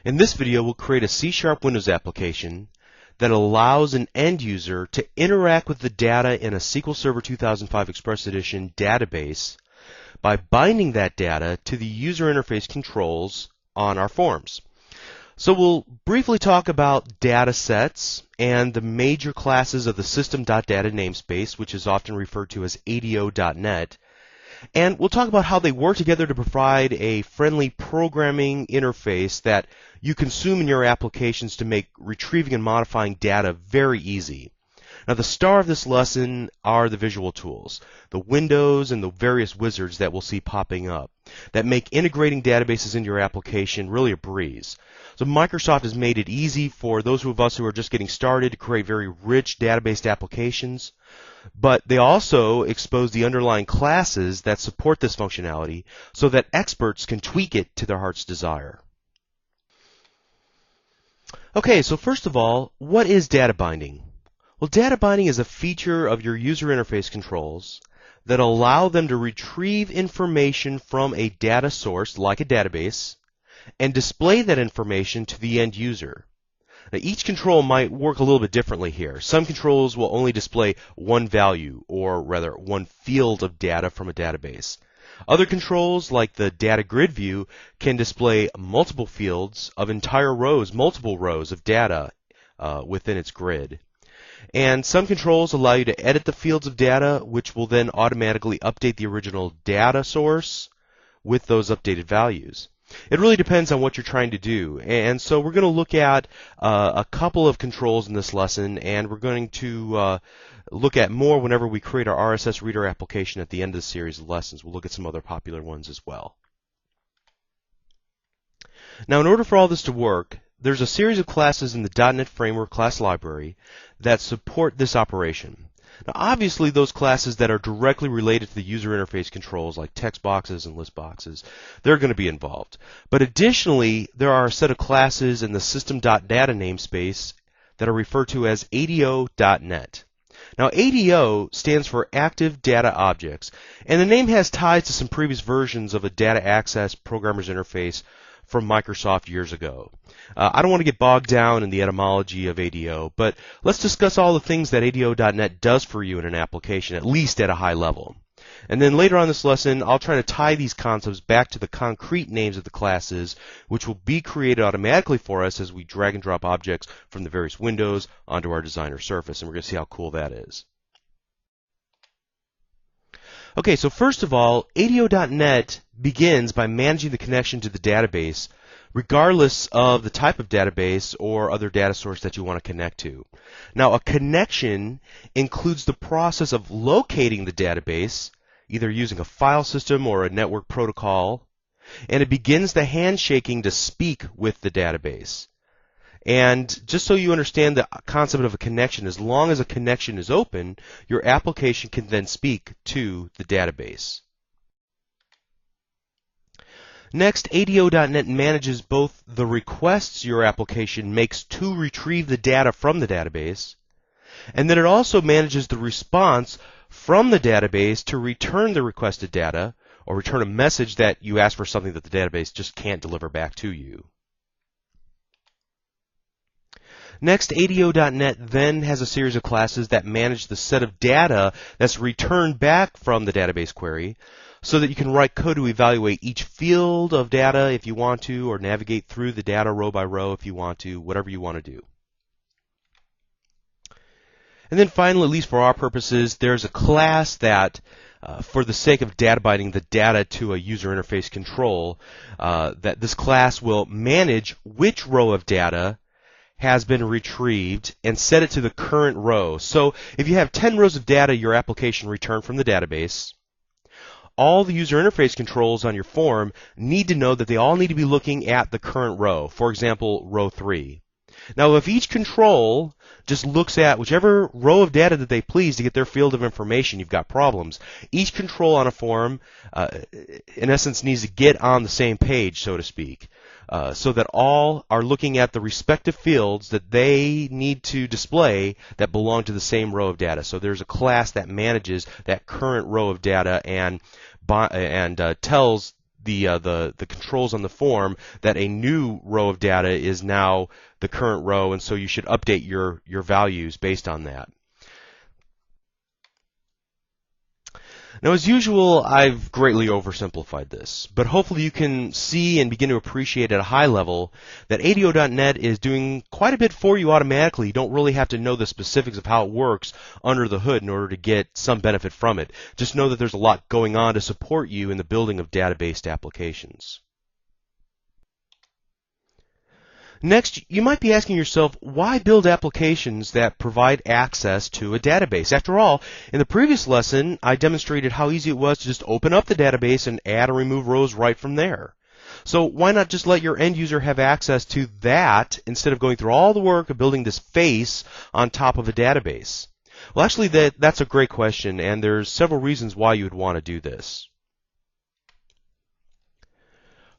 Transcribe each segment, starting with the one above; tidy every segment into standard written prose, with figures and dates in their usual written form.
In this video, we'll create a C# Windows application that allows an end user to interact with the data in a SQL Server 2005 Express Edition database by binding that data to the user interface controls on our forms. So we'll briefly talk about data sets and the major classes of the system.data namespace, which is often referred to as ADO.NET. And we'll talk about how they work together to provide a friendly programming interface that you consume in your applications to make retrieving and modifying data very easy. Now, the star of this lesson are the visual tools, the windows and the various wizards that we'll see popping up that make integrating databases into your application really a breeze. So Microsoft has made it easy for those of us who are just getting started to create very rich database applications, but they also expose the underlying classes that support this functionality so that experts can tweak it to their heart's desire. Okay, so first of all, what is data binding? Well, data binding is a feature of your user interface controls that allow them to retrieve information from a data source, like a database, and display that information to the end user. Now, each control might work a little bit differently here. Some controls will only display one value, or rather one field of data from a database. Other controls, like the data grid view, can display multiple fields of entire rows, multiple rows of data within its grid. And some controls allow you to edit the fields of data, which will then automatically update the original data source with those updated values. It really depends on what you're trying to do. And so we're going to look at a couple of controls in this lesson, and we're going to look at more whenever we create our RSS reader application at the end of the series of lessons. We'll look at some other popular ones as well. Now, in order for all this to work, there's a series of classes in the .NET Framework class library that support this operation. Now, obviously, those classes that are directly related to the user interface controls, like text boxes and list boxes, they're going to be involved. But additionally, there are a set of classes in the system.data namespace that are referred to as ADO.NET. Now, ADO stands for Active Data Objects, and the name has ties to some previous versions of a data access programmer's interface from Microsoft years ago. I don't want to get bogged down in the etymology of ADO, but let's discuss all the things that ADO.NET does for you in an application, at least at a high level. And then later on this lesson, I'll try to tie these concepts back to the concrete names of the classes, which will be created automatically for us as we drag and drop objects from the various windows onto our designer surface, and we're going to see how cool that is. Okay, so first of all, ADO.NET begins by managing the connection to the database, regardless of the type of database or other data source that you want to connect to. Now, a connection includes the process of locating the database, either using a file system or a network protocol, and it begins the handshaking to speak with the database. And just so you understand the concept of a connection, as long as a connection is open, your application can then speak to the database. Next, ADO.NET manages both the requests your application makes to retrieve the data from the database, and then it also manages the response from the database to return the requested data, or return a message that you ask for something that the database just can't deliver back to you. Next, ADO.NET then has a series of classes that manage the set of data that's returned back from the database query so that you can write code to evaluate each field of data if you want to, or navigate through the data row by row if you want to, whatever you want to do. And then finally, at least for our purposes, there's a class that, for the sake of data binding the data to a user interface control, that this class will manage which row of data has been retrieved and set it to the current row. So if you have 10 rows of data your application returned from the database, all the user interface controls on your form need to know that they all need to be looking at the current row. For example, row 3. Now, if each control just looks at whichever row of data that they please to get their field of information, you've got problems. Each control on a form, in essence, needs to get on the same page, so to speak, so that all are looking at the respective fields that they need to display that belong to the same row of data. So there's a class that manages that current row of data and tells the controls on the form that a new row of data is now the current row, and so you should update your values based on that. Now, as usual, I've greatly oversimplified this, but hopefully you can see and begin to appreciate at a high level that ADO.NET is doing quite a bit for you automatically. You don't really have to know the specifics of how it works under the hood in order to get some benefit from it. Just know that there's a lot going on to support you in the building of database applications. Next, you might be asking yourself, why build applications that provide access to a database? After all, in the previous lesson, I demonstrated how easy it was to just open up the database and add or remove rows right from there. So why not just let your end user have access to that instead of going through all the work of building this face on top of a database? Well, actually, that's a great question, and there's several reasons why you would want to do this.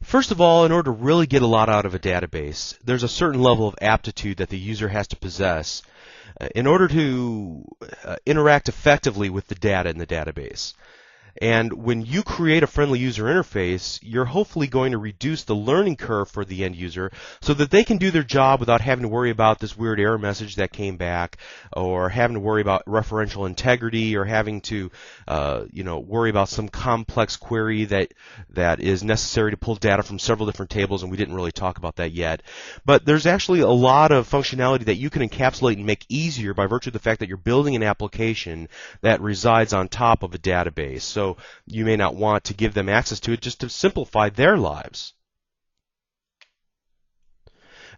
First of all, in order to really get a lot out of a database, there's a certain level of aptitude that the user has to possess in order to interact effectively with the data in the database. And when you create a friendly user interface, you're hopefully going to reduce the learning curve for the end user so that they can do their job without having to worry about this weird error message that came back, or having to worry about referential integrity, or having to worry about some complex query that is necessary to pull data from several different tables, and we didn't really talk about that yet. But there's actually a lot of functionality that you can encapsulate and make easier by virtue of the fact that you're building an application that resides on top of a database. So you may not want to give them access to it just to simplify their lives.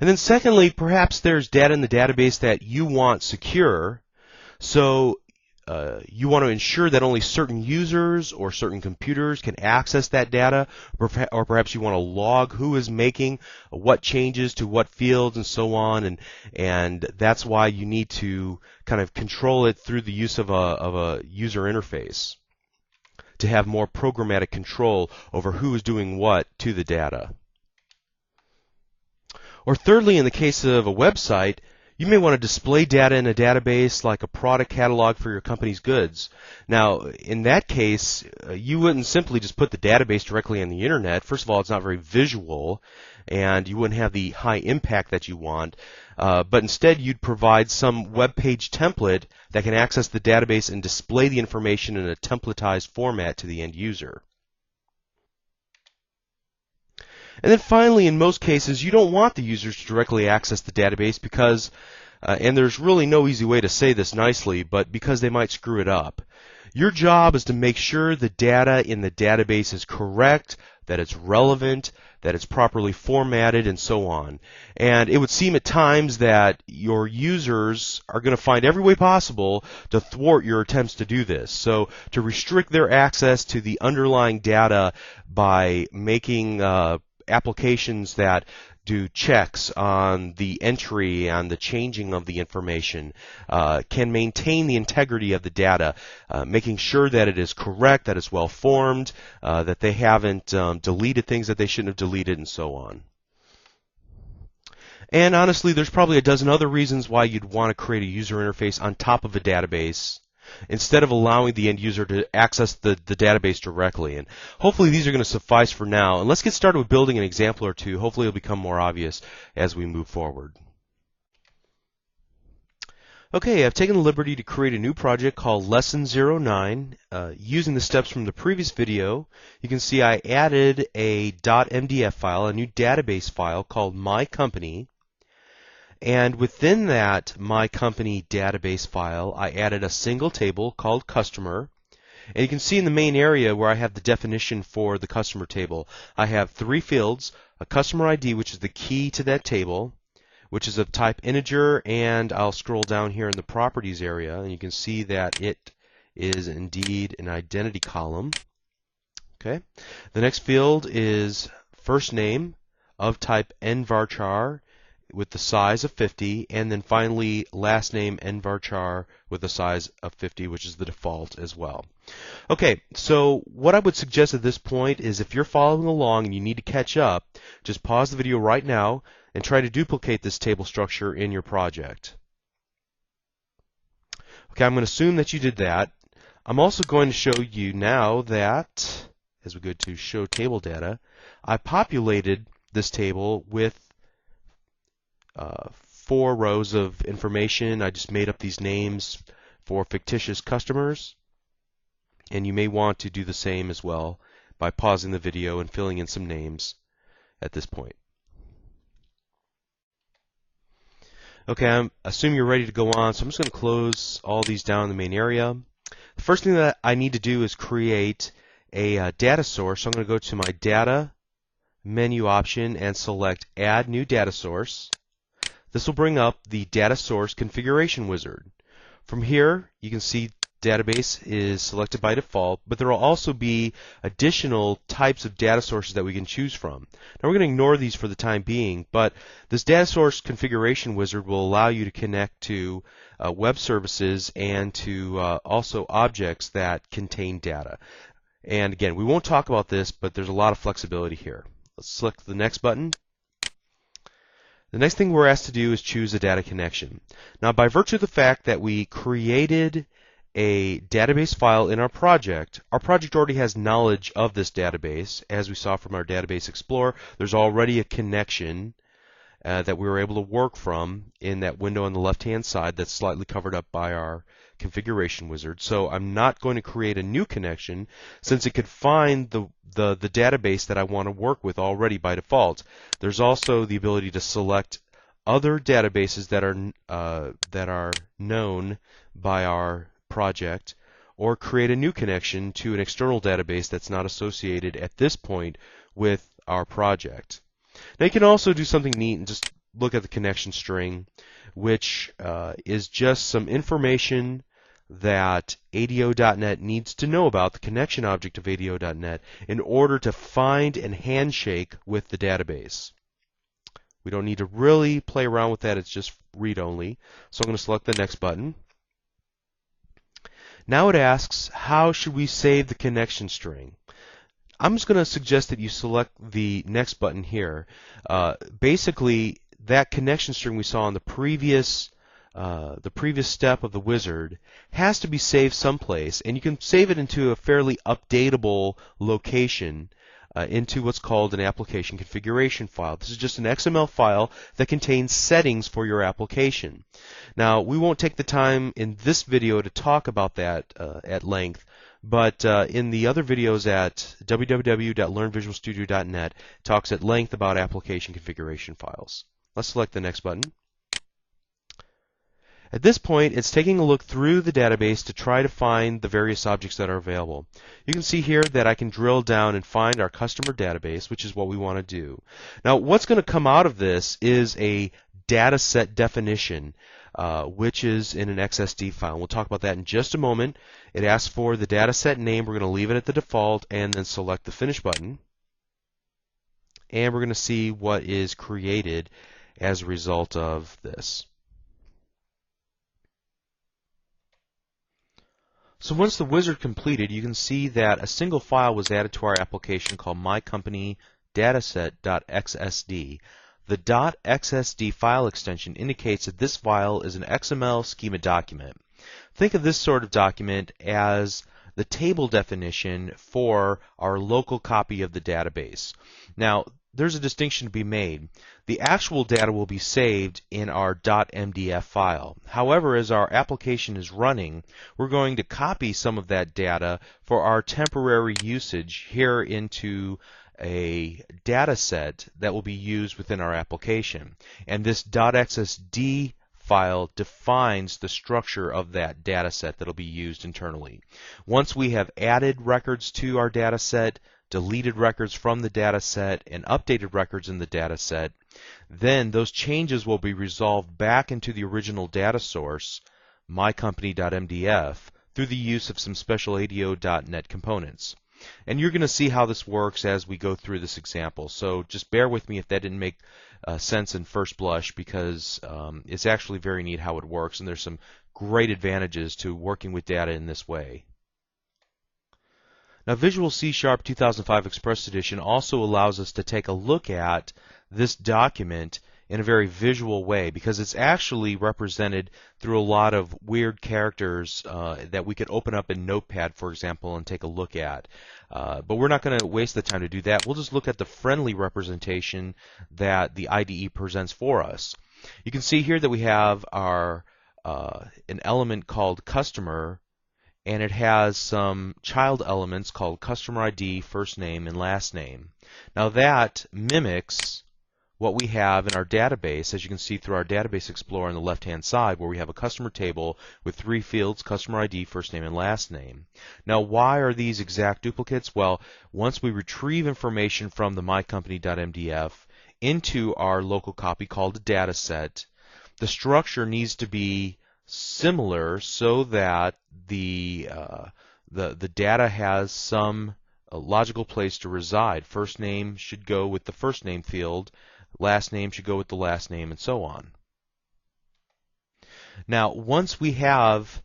And then secondly, perhaps there's data in the database that you want secure. So you want to ensure that only certain users or certain computers can access that data, or perhaps you want to log who is making what changes to what fields and so on, and that's why you need to kind of control it through the use of a user interface to have more programmatic control over who is doing what to the data. Or thirdly, in the case of a website, you may want to display data in a database like a product catalog for your company's goods. Now, in that case, you wouldn't simply just put the database directly on the internet. First of all, it's not very visual, and you wouldn't have the high impact that you want. But instead, you'd provide some web page template that can access the database and display the information in a templatized format to the end user. And then finally, in most cases, you don't want the users to directly access the database because, and there's really no easy way to say this nicely, but because they might screw it up. Your job is to make sure the data in the database is correct, that it's relevant, that it's properly formatted, and so on. And it would seem at times that your users are going to find every way possible to thwart your attempts to do this. So to restrict their access to the underlying data by making applications that do checks on the entry and the changing of the information can maintain the integrity of the data, making sure that it is correct, that it's well formed, that they haven't deleted things that they shouldn't have deleted, and so on. And honestly, there's probably a dozen other reasons why you'd want to create a user interface on top of a database instead of allowing the end user to access the database directly. And hopefully these are going to suffice for now. And let's get started with building an example or two. Hopefully it'll become more obvious as we move forward. Okay, I've taken the liberty to create a new project called Lesson 09. Using the steps from the previous video, you can see I added a .mdf file, a new database file called My Company. And within that My Company database file, I added a single table called Customer. And you can see in the main area where I have the definition for the customer table, I have three fields: a customer ID, which is the key to that table, which is of type integer, and I'll scroll down here in the properties area, and you can see that it is indeed an identity column. Okay. The next field is first name of type nvarchar, with the size of 50, and then finally last name nvarchar with the size of 50, which is the default as well. Okay, so what I would suggest at this point is if you're following along and you need to catch up, just pause the video right now and try to duplicate this table structure in your project. Okay, I'm going to assume that you did that. I'm also going to show you now that as we go to Show Table Data, I populated this table with 4 rows of information. I just made up these names for fictitious customers, and you may want to do the same as well by pausing the video and filling in some names at this point. Okay, I assume you're ready to go on, so I'm just going to close all these down in the main area. The first thing that I need to do is create a data source. So I'm going to go to my Data menu option and select Add New Data Source. This will bring up the Data Source Configuration Wizard. From here, you can see Database is selected by default, but there will also be additional types of data sources that we can choose from. Now we're going to ignore these for the time being, but this Data Source Configuration Wizard will allow you to connect to web services and to also objects that contain data. And again, we won't talk about this, but there's a lot of flexibility here. Let's select the next button. The next thing we're asked to do is choose a data connection. Now, by virtue of the fact that we created a database file in our project already has knowledge of this database. As we saw from our Database Explorer, there's already a connection that we were able to work from in that window on the left-hand side that's slightly covered up by our configuration wizard. So I'm not going to create a new connection since it could find the database that I want to work with already by default. There's also the ability to select other databases that are known by our project, or create a new connection to an external database that's not associated at this point with our project. Now you can also do something neat and just look at the connection string, which is just some information that ADO.NET needs to know about the connection object of ADO.NET in order to find and handshake with the database. We don't need to really play around with that, it's just read only. So I'm going to select the next button. Now it asks, how should we save the connection string? I'm just going to suggest that you select the next button here. Basically, that connection string we saw on the previous step of the wizard has to be saved someplace, and you can save it into a fairly updatable location into what's called an application configuration file. This is just an XML file that contains settings for your application. Now, we won't take the time in this video to talk about that at length, but in the other videos at www.learnvisualstudio.net, it talks at length about application configuration files. Let's select the next button. At this point, it's taking a look through the database to try to find the various objects that are available. You can see here that I can drill down and find our customer database, which is what we want to do. Now, what's going to come out of this is a data set definition, which is in an XSD file. We'll talk about that in just a moment. It asks for the data set name. We're going to leave it at the default and then select the Finish button. And we're going to see what is created as a result of this. So once the wizard completed, you can see that a single file was added to our application called mycompany.dataset.xsd. The .xsd file extension indicates that this file is an XML schema document. Think of this sort of document as the table definition for our local copy of the database. Now, there's a distinction to be made. The actual data will be saved in our .mdf file. However, as our application is running, we're going to copy some of that data for our temporary usage here into a data set that will be used within our application. And this .xsd file defines the structure of that data set that will be used internally. Once we have added records to our data set, deleted records from the data set, and updated records in the data set, then those changes will be resolved back into the original data source, mycompany.mdf, through the use of some special ADO.NET components. And you're going to see how this works as we go through this example. So just bear with me if that didn't make sense in first blush, because it's actually very neat how it works, and there's some great advantages to working with data in this way. Now, Visual C# 2005 Express Edition also allows us to take a look at this document in a very visual way, because it's actually represented through a lot of weird characters that we could open up in Notepad, for example, and take a look at. But we're not going to waste the time to do that. We'll just look at the friendly representation that the IDE presents for us. You can see here that we have our an element called customer, and it has some child elements called customer ID, first name, and last name. Now that mimics what we have in our database, as you can see through our Database Explorer on the left-hand side, where we have a customer table with 3 fields, customer ID, first name, and last name. Now, why are these exact duplicates? Well, once we retrieve information from the mycompany.mdf into our local copy called a data set, the structure needs to be similar so that the data has some logical place to reside. First name should go with the first name field, last name should go with the last name, and so on. Now, once we have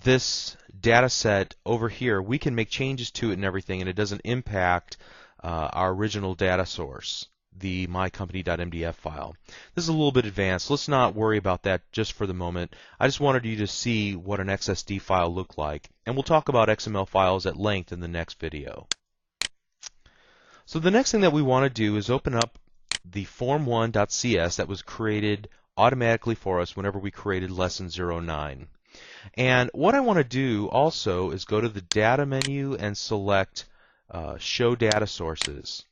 this data set over here, we can make changes to it and everything, and it doesn't impact our original data source, the mycompany.mdf file. This is a little bit advanced. Let's not worry about that just for the moment. I just wanted you to see what an XSD file looked like, and we'll talk about XML files at length in the next video. So the next thing that we want to do is open up the form1.cs that was created automatically for us whenever we created lesson 09. And what I want to do also is go to the data menu and select show data sources.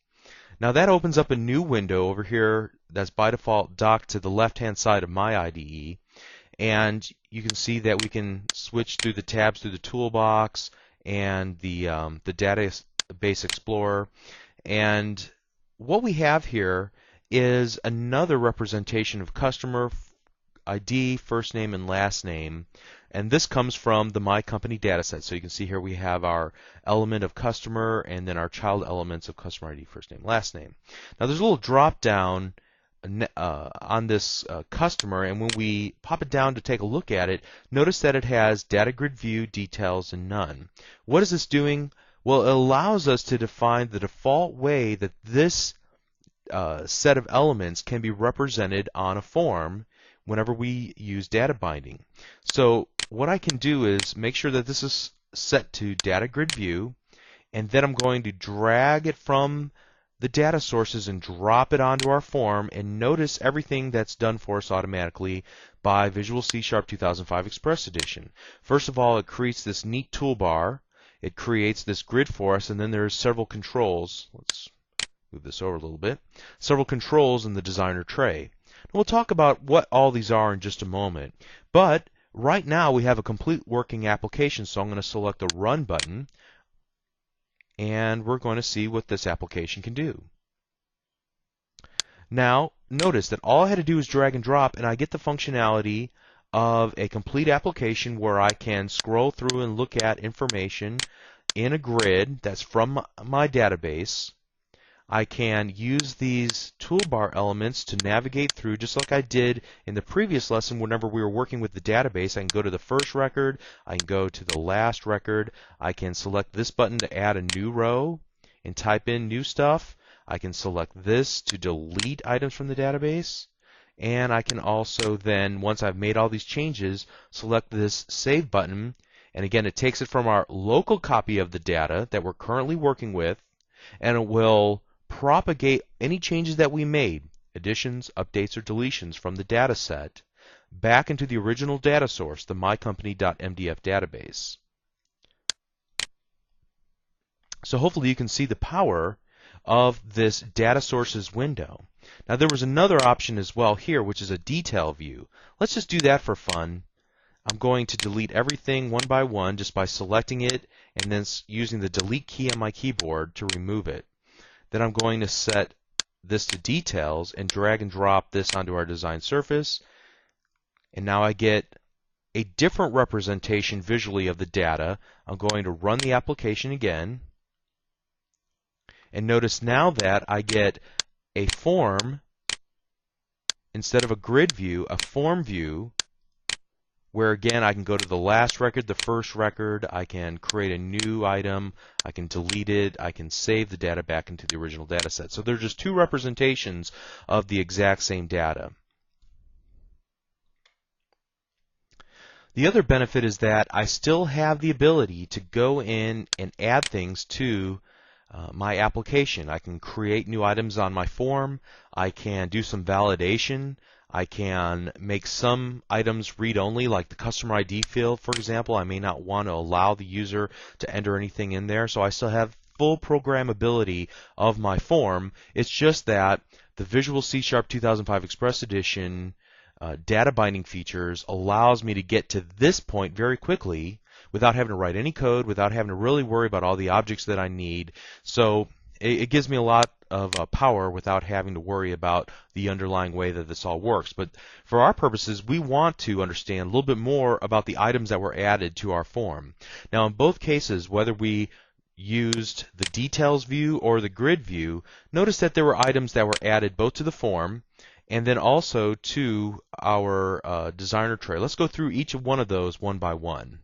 Now that opens up a new window over here that's by default docked to the left-hand side of my IDE, and you can see that we can switch through the tabs through the toolbox and the Database Explorer. And what we have here is another representation of customer ID, first name, and last name. And this comes from the My Company dataset. So you can see here we have our element of customer and then our child elements of customer ID, first name, last name. Now there's a little drop down on this customer, and when we pop it down to take a look at it, notice that it has data grid view, details, and none. What is this doing? Well, it allows us to define the default way that this set of elements can be represented on a form whenever we use data binding. So what I can do is make sure that this is set to data grid view, and then I'm going to drag it from the data sources and drop it onto our form, and notice everything that's done for us automatically by Visual C# 2005 Express Edition. First of all, it creates this neat toolbar. It creates this grid for us, and then there's several controls. Let's move this over a little bit. Several controls in the designer tray. We'll talk about what all these are in just a moment. But right now we have a complete working application, so I'm going to select the Run button, and we're going to see what this application can do. Now, notice that all I had to do is drag and drop, and I get the functionality of a complete application where I can scroll through and look at information in a grid that's from my database. I can use these toolbar elements to navigate through, just like I did in the previous lesson whenever we were working with the database. I can go to the first record, I can go to the last record, I can select this button to add a new row and type in new stuff. I can select this to delete items from the database, and I can also then, once I've made all these changes, select this Save button, and again it takes it from our local copy of the data that we're currently working with, and it will propagate any changes that we made, additions, updates, or deletions from the data set, back into the original data source, the mycompany.mdf database. So hopefully you can see the power of this data sources window. Now there was another option as well here, which is a detail view. Let's just do that for fun. I'm going to delete everything one by one just by selecting it and then using the delete key on my keyboard to remove it. Then I'm going to set this to details and drag and drop this onto our design surface. And now I get a different representation visually of the data. I'm going to run the application again. And notice now that I get a form, instead of a grid view, a form view, where again I can go to the last record, the first record, I can create a new item, I can delete it, I can save the data back into the original data set. So there's just two representations of the exact same data. The other benefit is that I still have the ability to go in and add things to my application. I can create new items on my form. I can do some validation. I can make some items read-only, like the customer ID field, for example. I may not want to allow the user to enter anything in there, so I still have full programmability of my form. It's just that the Visual C# 2005 Express Edition data binding features allows me to get to this point very quickly without having to write any code, without having to really worry about all the objects that I need. So it gives me a lot of power without having to worry about the underlying way that this all works. But for our purposes, we want to understand a little bit more about the items that were added to our form. Now, in both cases, whether we used the details view or the grid view, notice that there were items that were added both to the form and then also to our designer tray. Let's go through each one of those one by one.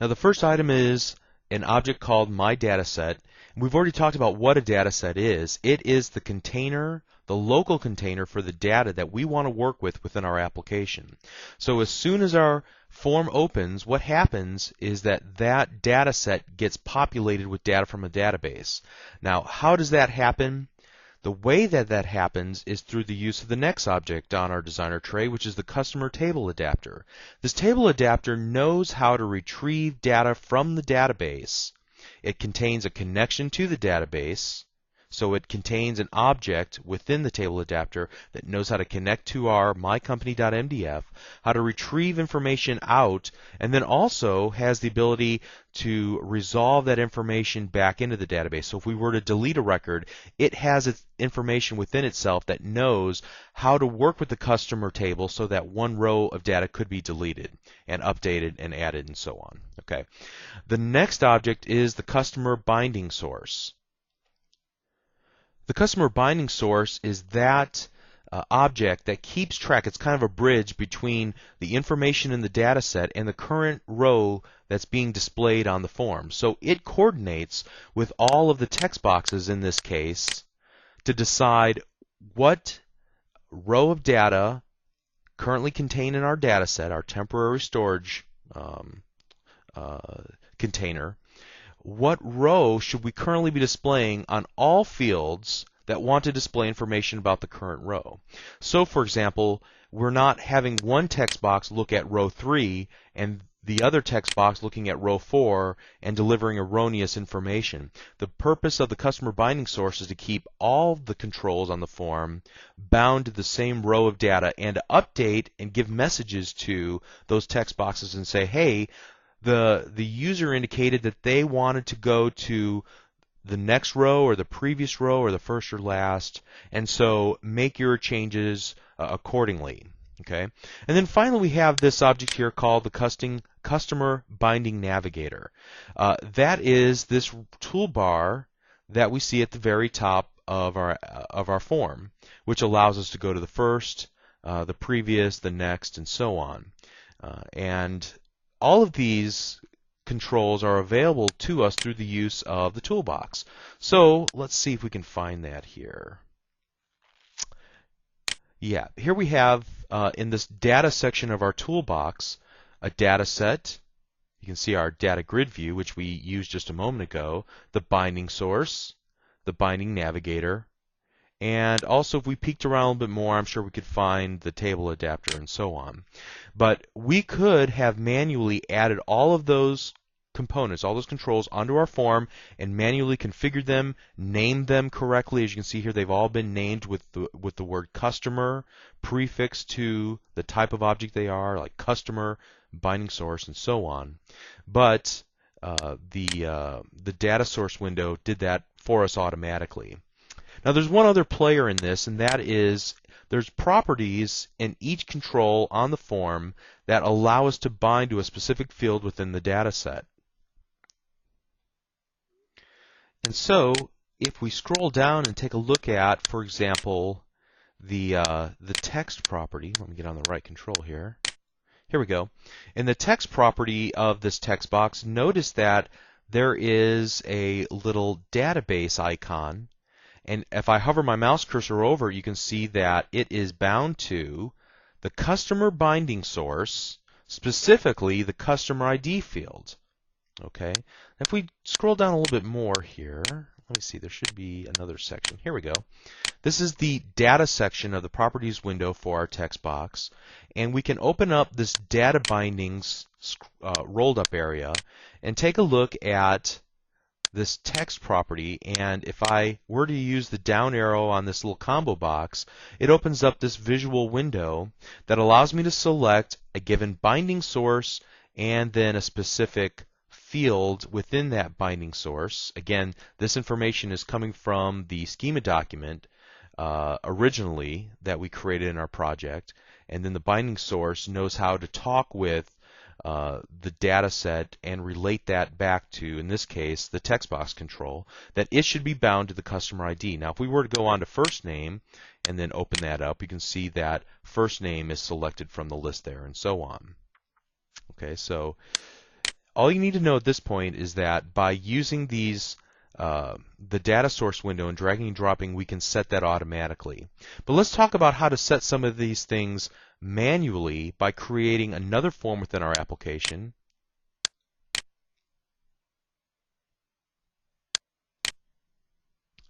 Now, the first item is an object called MyDataSet. We've already talked about what a dataset is. It is the container, the local container for the data that we want to work with within our application. So as soon as our form opens, what happens is that that dataset gets populated with data from a database. Now, how does that happen? The way that that happens is through the use of the next object on our designer tray, which is the customer table adapter. This table adapter knows how to retrieve data from the database. It contains a connection to the database, so it contains an object within the table adapter that knows how to connect to our mycompany.mdf, how to retrieve information out, and then also has the ability to resolve that information back into the database. So if we were to delete a record, it has its information within itself that knows how to work with the customer table so that one row of data could be deleted and updated and added and so on. Okay. The next object is the customer binding source. The customer binding source is that object that keeps track. It's kind of a bridge between the information in the data set and the current row that's being displayed on the form. So it coordinates with all of the text boxes in this case to decide what row of data currently contained in our data set, our temporary storage container, what row should we currently be displaying on all fields that want to display information about the current row. So, for example, we're not having one text box look at row 3 and the other text box looking at row 4 and delivering erroneous information. The purpose of the customer binding source is to keep all the controls on the form bound to the same row of data and to update and give messages to those text boxes and say, hey, the user indicated that they wanted to go to the next row or the previous row or the first or last, and so make your changes accordingly. Okay, and then finally we have this object here called the Customer Binding Navigator. That is this toolbar that we see at the very top of our form, which allows us to go to the first, the previous, the next, and so on. And all of these controls are available to us through the use of the toolbox. So let's see if we can find that here. Yeah, here we have in this data section of our toolbox a data set. You can see our data grid view, which we used just a moment ago, the binding source, the binding navigator, and also if we peeked around a little bit more, I'm sure we could find the table adapter and so on. But we could have manually added all of those components, all those controls onto our form and manually configured them, named them correctly. As you can see here, they've all been named with the word customer prefixed to the type of object they are, like customer, binding source, and so on. But the data source window did that for us automatically. Now there's one other player in this, and that is there's properties in each control on the form that allow us to bind to a specific field within the data set. And so if we scroll down and take a look at, for example, the text property, let me get on the right control here. Here we go. In the text property of this text box, notice that there is a little database icon. And if I hover my mouse cursor over, you can see that it is bound to the customer binding source, specifically the customer ID field. Okay, if we scroll down a little bit more here, let me see, there should be another section. Here we go. This is the data section of the properties window for our text box, and we can open up this data bindings rolled up area and take a look at this text property. And if I were to use the down arrow on this little combo box, it opens up this visual window that allows me to select a given binding source and then a specific field within that binding source. Again, this information is coming from the schema document originally that we created in our project, and then the binding source knows how to talk with the data set and relate that back to, in this case, the text box control, that it should be bound to the customer ID. Now, if we were to go on to first name and then open that up, you can see that first name is selected from the list there, and so on. Okay, so all you need to know at this point is that by using these the data source window and dragging and dropping, we can set that automatically. But let's talk about how to set some of these things manually by creating another form within our application.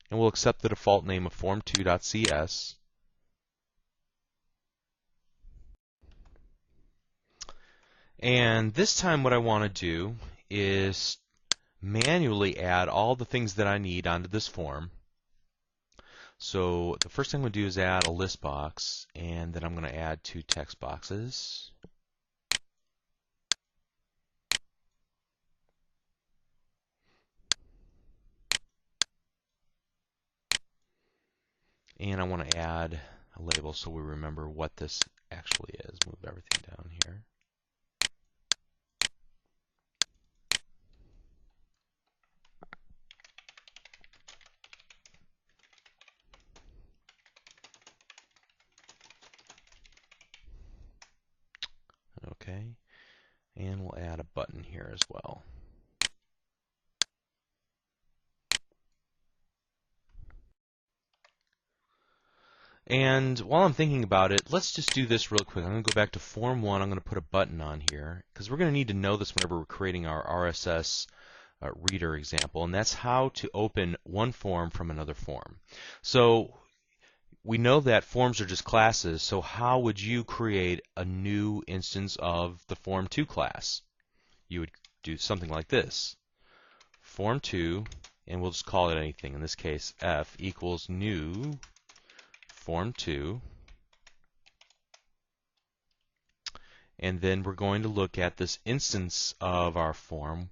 And we'll accept the default name of form2.cs. And this time what I want to do is manually add all the things that I need onto this form. So the first thing I'm going to do is add a list box, and then I'm going to add 2 text boxes. And I want to add a label so we remember what this actually is. Move everything down here. Okay, and we'll add a button here as well. And while I'm thinking about it, let's just do this real quick. I'm going to go back to Form 1. I'm going to put a button on here because we're going to need to know this whenever we're creating our RSS reader example, and that's how to open one form from another form. So we know that forms are just classes, so how would you create a new instance of the Form2 class? You would do something like this. Form2, and we'll just call it anything. In this case, F equals new Form2. And then we're going to look at this instance of our form.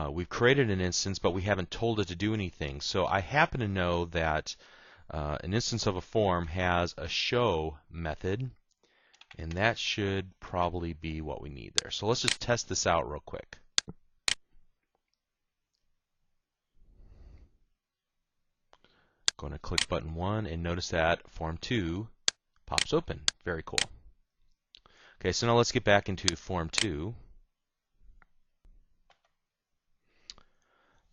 We've created an instance, but we haven't told it to do anything. So I happen to know that an instance of a form has a show method, and that should probably be what we need there. So let's just test this out real quick. Going to click button 1 and notice that Form 2 pops open. Very cool. Okay, so now let's get back into Form 2.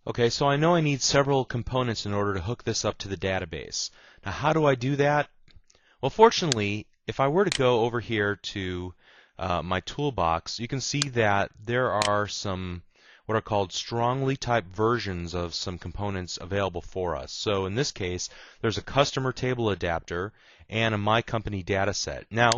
Okay, so I know I need several components in order to hook this up to the database. Now, how do I do that? Well, fortunately, if I were to go over here to my toolbox, you can see that there are some what are called strongly typed versions of some components available for us. So in this case, there's a customer table adapter and a My Company dataset. Now,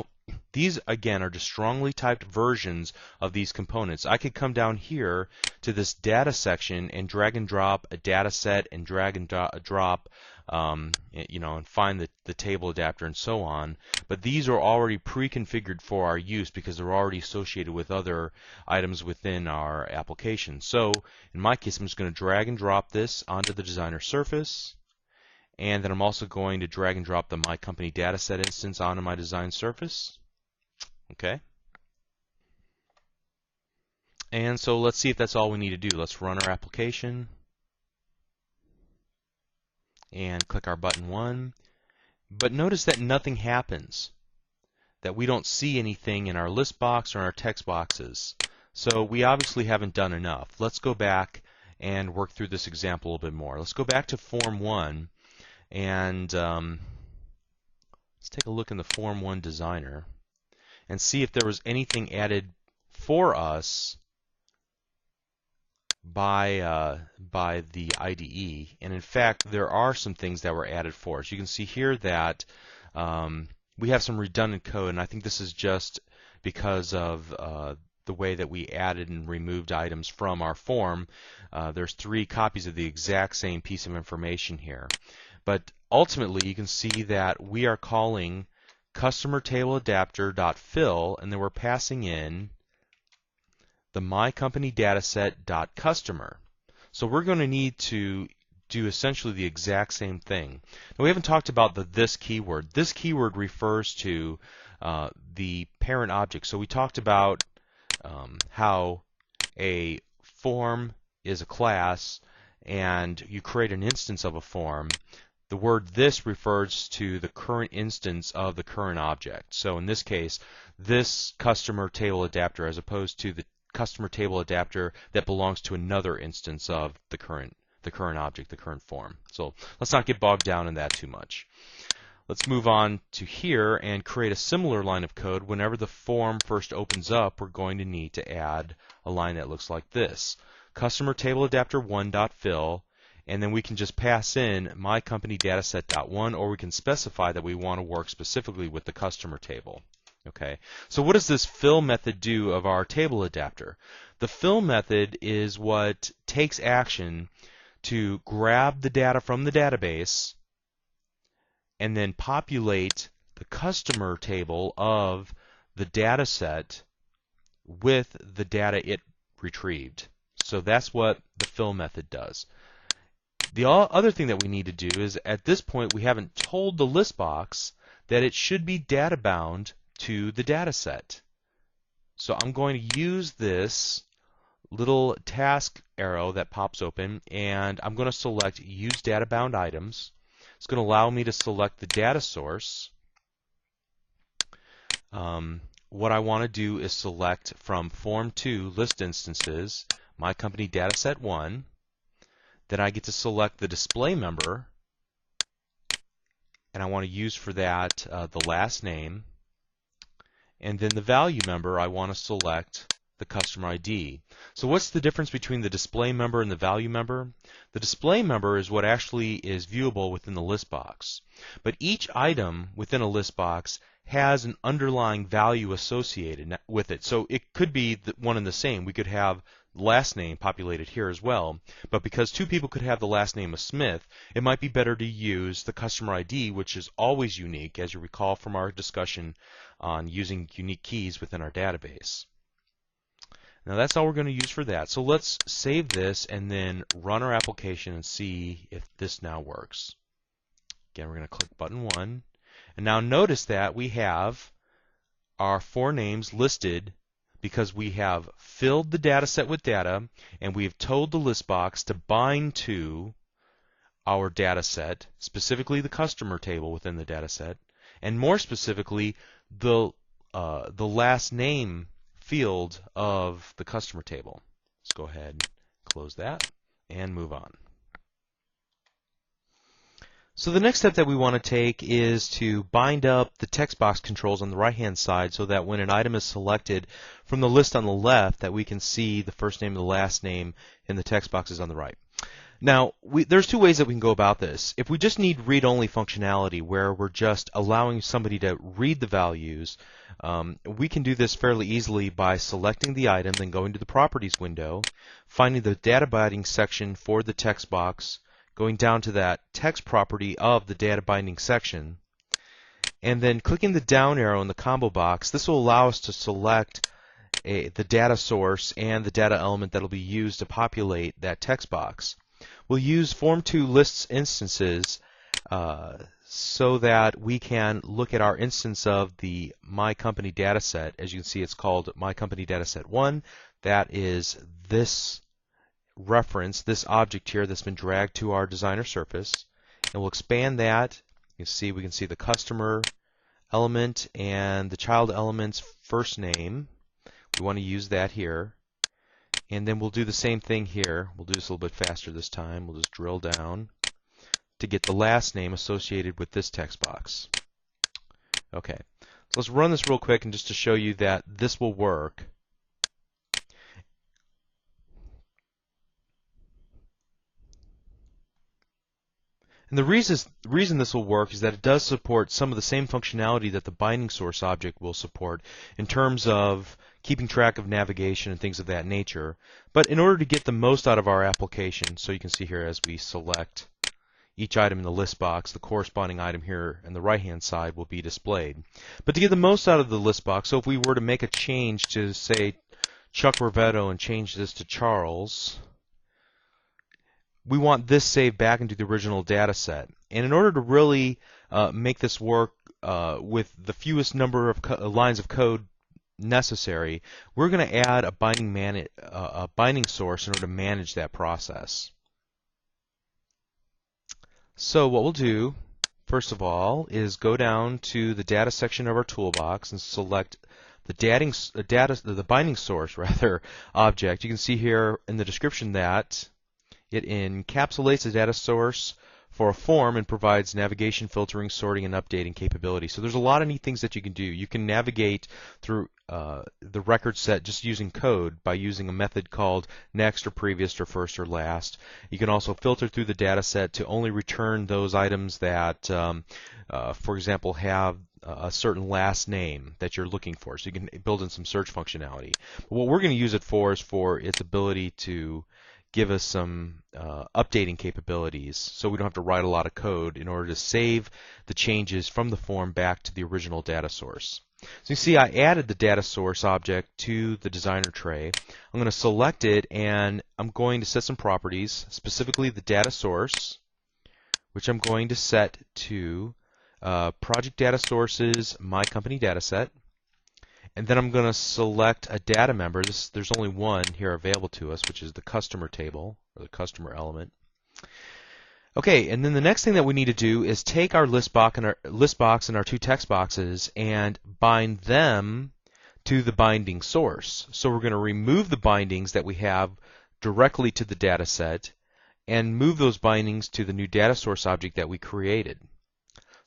these, again, are just strongly typed versions of these components. I could come down here to this data section and drag and drop a data set and drag and drop, and find the table adapter and so on. But these are already pre-configured for our use because they're already associated with other items within our application. So in my case, I'm just going to drag and drop this onto the designer surface. And then I'm also going to drag and drop the My Company dataset instance onto my design surface. Okay. And so let's see if that's all we need to do. Let's run our application and click our button 1. But notice that nothing happens, that we don't see anything in our list box or in our text boxes. So we obviously haven't done enough. Let's go back and work through this example a little bit more. Let's go back to Form 1. And let's take a look in the Form 1 Designer. and see if there was anything added for us by the IDE. And in fact, there are some things that were added for us. You can see here that we have some redundant code, and I think this is just because of the way that we added and removed items from our form. There's 3 copies of the exact same piece of information here. But ultimately, you can see that we are calling customer table adapter.fill, and then we're passing in the myCompanyDataset.customer. So we're going to need to do essentially the exact same thing. Now, we haven't talked about the this keyword. This keyword refers to the parent object. So we talked about how a form is a class and you create an instance of a form. The word this refers to the current instance of the current object. So in this case, this customer table adapter as opposed to the customer table adapter that belongs to another instance of the current object, the current form. So let's not get bogged down in that too much. Let's move on to here and create a similar line of code. Whenever the form first opens up, we're going to need to add a line that looks like this. Customer table adapter 1.fill, and then we can just pass in myCompanyDataset.1, or we can specify that we want to work specifically with the customer table. Okay, so what does this fill method do of our table adapter? The fill method is what takes action to grab the data from the database and then populate the customer table of the data set with the data it retrieved. So that's what the fill method does. The other thing that we need to do is, at this point, we haven't told the list box that it should be data bound to the data set. So I'm going to use this little task arrow that pops open, and I'm going to select Use Data Bound Items. It's going to allow me to select the data source. What I want to do is select from Form 2 List Instances, myCompanyDataset1. Then I get to select the display member, and I want to use for that the last name. And then the value member, I want to select the customer ID. So what's the difference between the display member and the value member? The display member is what actually is viewable within the list box. But each item within a list box has an underlying value associated with it. So it could be one and the same. We could have last name populated here as well, but because 2 people could have the last name of Smith, it might be better to use the customer ID, which is always unique, as you recall from our discussion on using unique keys within our database. Now that's all we're going to use for that. So let's save this and then run our application and see if this now works. Again, we're going to click button 1, and now notice that we have our 4 names listed because we have filled the data set with data, and we've told the list box to bind to our data set, specifically the customer table within the data set, and more specifically the last name field of the customer table. Let's go ahead and close that and move on. So the next step that we want to take is to bind up the text box controls on the right-hand side so that when an item is selected from the list on the left, that we can see the first name and the last name in the text boxes on the right. Now, there's 2 ways that we can go about this. If we just need read-only functionality where we're just allowing somebody to read the values, we can do this fairly easily by selecting the item, then going to the Properties window, finding the data binding section for the text box, going down to that text property of the data binding section, and then clicking the down arrow in the combo box. This will allow us to select the data source and the data element that will be used to populate that text box. We'll use Form 2 Lists Instances so that we can look at our instance of the myCompany dataset. As you can see, it's called myCompanyDataset1. That is this reference, this object here that's been dragged to our designer surface, and we'll expand that. You can see we can see the customer element and the child element's first name. We want to use that here, and then we'll do the same thing here. We'll do this a little bit faster this time. We'll just drill down to get the last name associated with this text box. Okay, Let's run this real quick and just to show you that this will work. And the reason this will work is that it does support some of the same functionality that the binding source object will support in terms of keeping track of navigation and things of that nature. But in order to get the most out of our application, so you can see here as we select each item in the list box, the corresponding item here on the right-hand side will be displayed. But to get the most out of the list box, so if we were to make a change to, say, Chuck Rivetto and change this to Charles, we want this saved back into the original data set. And in order to really make this work with the fewest number of lines of code necessary, we're going to add a binding source in order to manage that process. So what we'll do, first of all, is go down to the data section of our toolbox and select the binding source object. You can see here in the description that it encapsulates the data source for a form and provides navigation, filtering, sorting, and updating capability. So there's a lot of neat things that you can do. You can navigate through the record set just using code by using a method called next or previous or first or last. You can also filter through the data set to only return those items that, for example, have a certain last name that you're looking for. So you can build in some search functionality. But what we're going to use it for is for its ability to give us some updating capabilities, so we don't have to write a lot of code in order to save the changes from the form back to the original data source. So you see I added the data source object to the designer tray. I'm going to select it and I'm going to set some properties, specifically the data source, which I'm going to set to project data sources, my company data set. And then I'm going to select a data member. There's only one here available to us, which is the customer table, or the customer element. Okay, and then the next thing that we need to do is take our list box and our two text boxes and bind them to the binding source. So we're going to remove the bindings that we have directly to the data set and move those bindings to the new data source object that we created.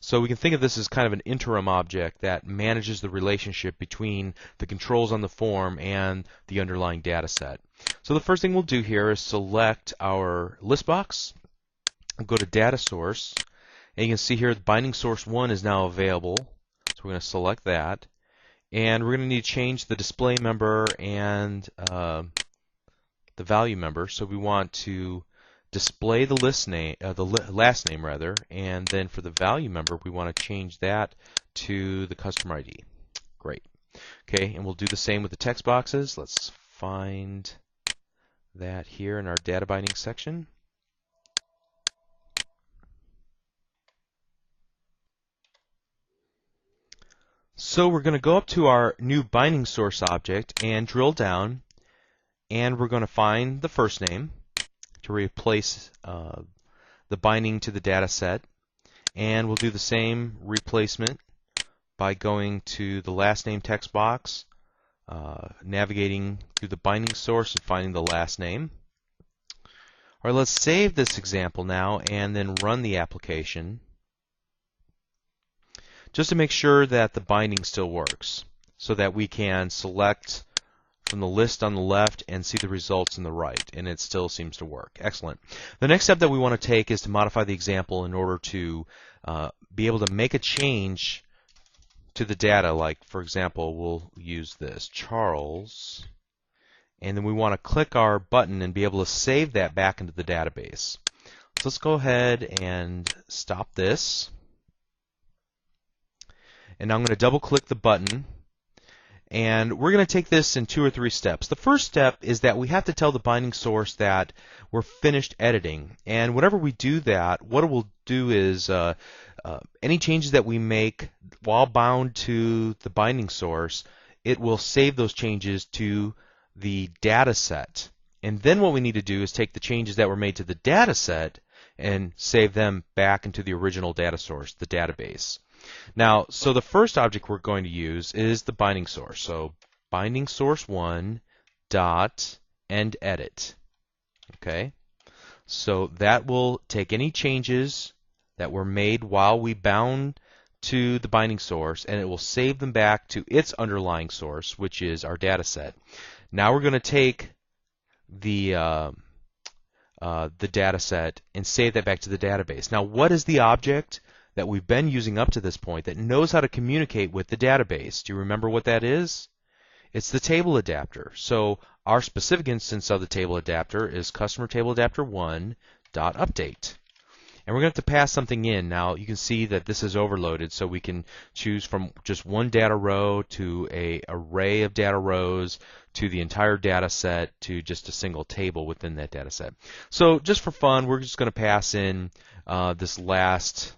So we can think of this as kind of an interim object that manages the relationship between the controls on the form and the underlying data set. So the first thing we'll do here is select our list box, go to data source, and you can see here the binding source 1 is now available. So we're going to select that. And we're going to need to change the display member and the value member. So we want to display the last name rather, and then for the value member we want to change that to the customer ID. Great. Okay, and we'll do the same with the text boxes. Let's find that here in our data binding section. So we're going to go up to our new binding source object and drill down, and we're going to find the first name to replace the binding to the data set, and we'll do the same replacement by going to the last name text box, navigating through the binding source and finding the last name. All right, let's save this example now and then run the application just to make sure that the binding still works, so that we can select from the list on the left and see the results on the right, and it still seems to work. Excellent. The next step that we want to take is to modify the example in order to be able to make a change to the data. Like, for example, we'll use this, Charles, and then we want to click our button and be able to save that back into the database. So let's go ahead and stop this. And now I'm going to double click the button. And we're going to take this in 2 or 3 steps. The first step is that we have to tell the binding source that we're finished editing. And whenever we do that, what it will do is any changes that we make while bound to the binding source, it will save those changes to the data set. And then what we need to do is take the changes that were made to the data set and save them back into the original data source, the database. Now, so the first object we're going to use is the binding source. So binding source 1 dot end edit. Okay, so that will take any changes that were made while we bound to the binding source, and it will save them back to its underlying source, which is our data set. Now we're going to take the data set and save that back to the database. Now, what is the object that we've been using up to this point that knows how to communicate with the database? Do you remember what that is? It's the table adapter. So our specific instance of the table adapter is customer table adapter 1.update. And we're going to have to pass something in. Now you can see that this is overloaded, so we can choose from just one data row to an array of data rows to the entire data set to just a single table within that data set. So just for fun, we're just going to pass in this last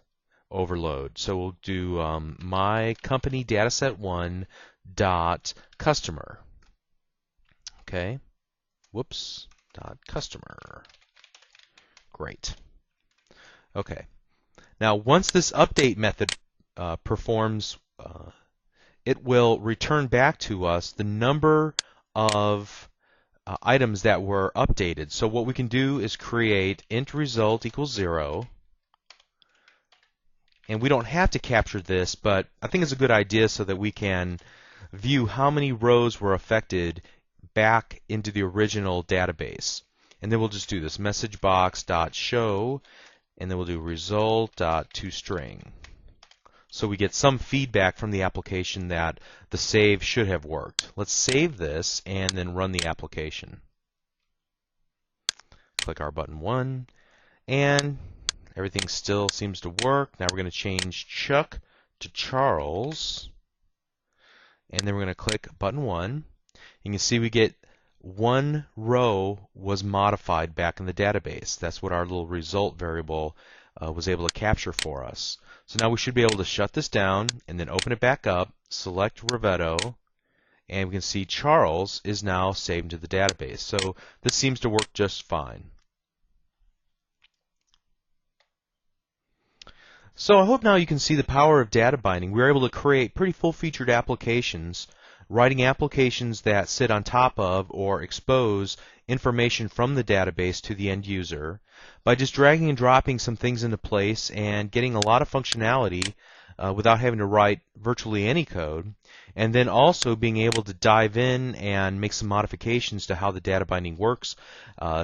overload. So we'll do my company dataset 1 dot customer. Okay. Whoops. Dot customer. Great. Okay. Now, once this update method performs, it will return back to us the number of items that were updated. So what we can do is create int result equals 0. And we don't have to capture this, but I think it's a good idea so that we can view how many rows were affected back into the original database. And then we'll just do this message box dot show, and then we'll do result dot toString. So we get some feedback from the application that the save should have worked. Let's save this and then run the application. Click our button 1, and everything still seems to work. Now we're going to change Chuck to Charles, and then we're going to click button 1. You can see we get one row was modified back in the database. That's what our little result variable was able to capture for us. So now we should be able to shut this down and then open it back up, select Rivetto, and we can see Charles is now saved into the database. So this seems to work just fine. So I hope now you can see the power of data binding. We're able to create pretty full-featured applications, writing applications that sit on top of or expose information from the database to the end user by just dragging and dropping some things into place and getting a lot of functionality without having to write virtually any code, and then also being able to dive in and make some modifications to how the data binding works,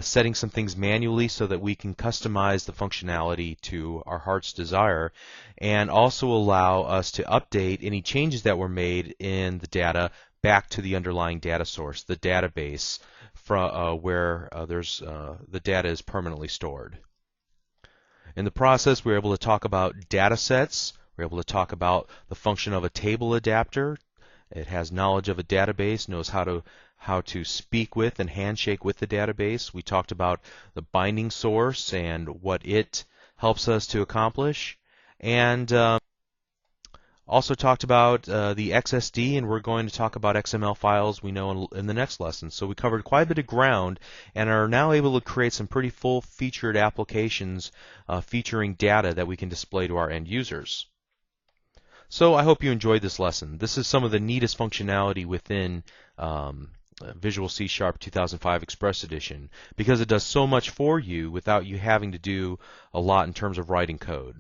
setting some things manually so that we can customize the functionality to our heart's desire, and also allow us to update any changes that were made in the data back to the underlying data source, the database, where the data is permanently stored. In the process, we were able to talk about data sets. We're able to talk about the function of a table adapter. It has knowledge of a database, knows how to speak with and handshake with the database. We talked about the binding source and what it helps us to accomplish, and also talked about the XSD, and we're going to talk about XML files we know in the next lesson. So we covered quite a bit of ground and are now able to create some pretty full-featured applications featuring data that we can display to our end users. So I hope you enjoyed this lesson. This is some of the neatest functionality within Visual C# 2005 Express Edition because it does so much for you without you having to do a lot in terms of writing code.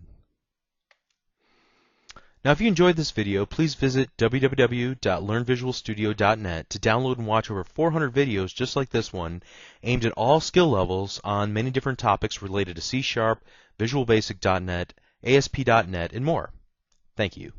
Now, if you enjoyed this video, please visit www.learnvisualstudio.net to download and watch over 400 videos just like this one, aimed at all skill levels on many different topics related to C#, Visual Basic.net, ASP.NET, and more. Thank you.